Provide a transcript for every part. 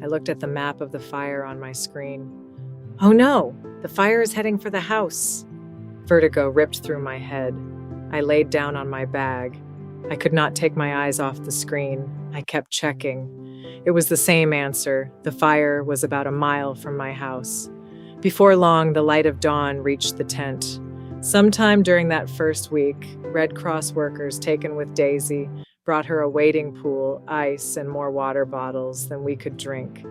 I looked at the map of the fire on my screen. Oh no, the fire is heading for the house. Vertigo ripped through my head. I laid down on my bag. I could not take my eyes off the screen. I kept checking. It was the same answer. The fire was about a mile from my house. Before long, the light of dawn reached the tent. Sometime during that first week, Red Cross workers taken with Daisy brought her a wading pool, ice, and more water bottles than we could drink.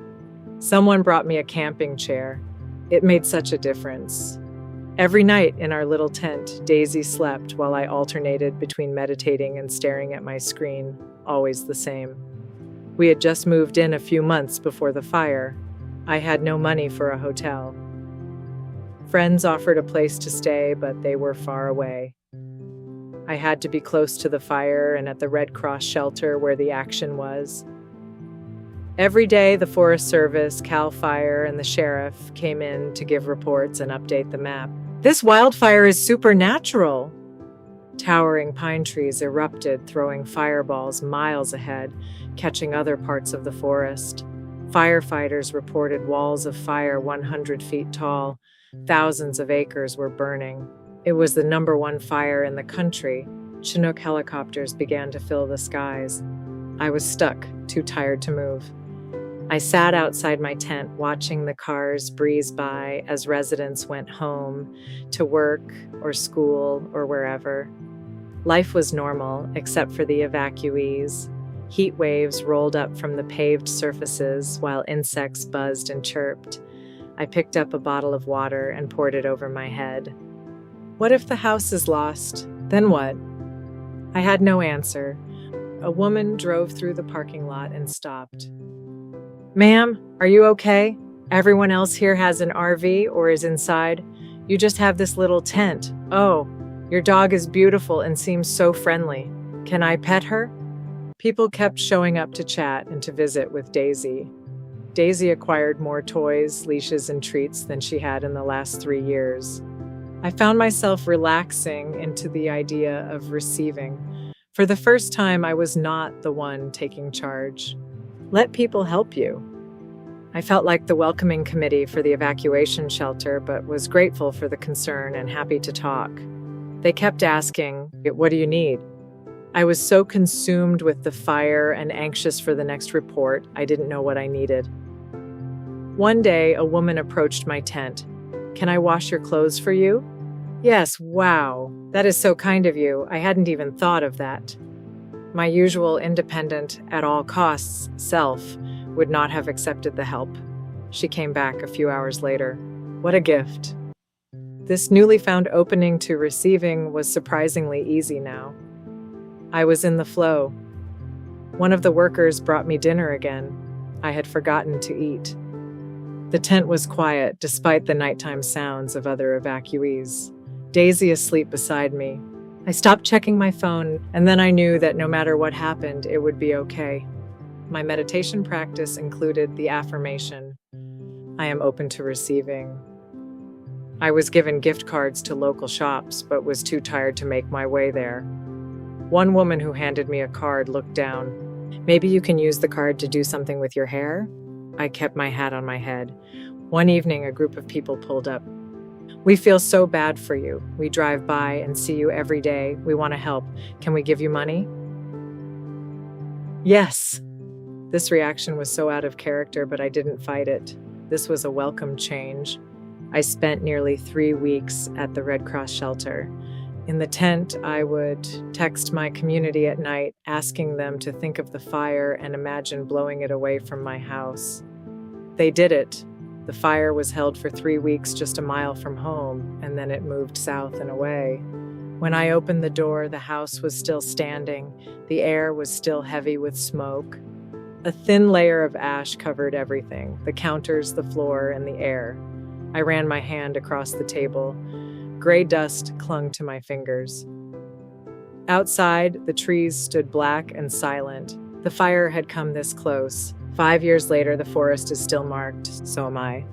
Someone brought me a camping chair. It made such a difference. Every night in our little tent, Daisy slept while I alternated between meditating and staring at my screen, always the same. We had just moved in a few months before the fire. I had no money for a hotel. Friends offered a place to stay, but they were far away. I had to be close to the fire and at the Red Cross shelter where the action was. Every day, the Forest Service, Cal Fire, and the sheriff came in to give reports and update the map. This wildfire is supernatural! Towering pine trees erupted, throwing fireballs miles ahead, catching other parts of the forest. Firefighters reported walls of fire 100 feet tall. Thousands of acres were burning. It was the #1 fire in the country. Chinook helicopters began to fill the skies. I was stuck, too tired to move. I sat outside my tent watching the cars breeze by as residents went home, to work or school or wherever. Life was normal, except for the evacuees. Heat waves rolled up from the paved surfaces while insects buzzed and chirped. I picked up a bottle of water and poured it over my head. What if the house is lost? Then what? I had no answer. A woman drove through the parking lot and stopped. Ma'am, are you okay? Everyone else here has an RV or is inside. You just have this little tent. Oh, your dog is beautiful and seems so friendly. Can I pet her? People kept showing up to chat and to visit with Daisy. Daisy acquired more toys, leashes, and treats than she had in the last 3 years. I found myself relaxing into the idea of receiving. For the first time, I was not the one taking charge. Let people help you. I felt like the welcoming committee for the evacuation shelter, but was grateful for the concern and happy to talk. They kept asking, "What do you need?" I was so consumed with the fire and anxious for the next report, I didn't know what I needed. One day, a woman approached my tent. "Can I wash your clothes for you?" "Yes, wow. That is so kind of you. I hadn't even thought of that." My usual independent, at all costs self would not have accepted the help. She came back a few hours later. What a gift. This newly found opening to receiving was surprisingly easy now. I was in the flow. One of the workers brought me dinner again. I had forgotten to eat. The tent was quiet despite the nighttime sounds of other evacuees. Daisy asleep beside me. I stopped checking my phone, and then I knew that no matter what happened, it would be okay. My meditation practice included the affirmation, "I am open to receiving." I was given gift cards to local shops, but was too tired to make my way there. One woman who handed me a card looked down. "Maybe you can use the card to do something with your hair?" I kept my hat on my head. One evening, a group of people pulled up. "We feel so bad for you. We drive by and see you every day. We want to help. Can we give you money?" Yes. This reaction was so out of character, but I didn't fight it. This was a welcome change. I spent nearly 3 weeks at the Red Cross shelter. In the tent, I would text my community at night, asking them to think of the fire and imagine blowing it away from my house. They did it. The fire was held for 3 weeks just a mile from home, and then it moved south and away. When I opened the door, the house was still standing. The air was still heavy with smoke. A thin layer of ash covered everything, the counters, the floor, and the air. I ran my hand across the table. Gray dust clung to my fingers. Outside, the trees stood black and silent. The fire had come this close. 5 years later, the forest is still marked, so am I.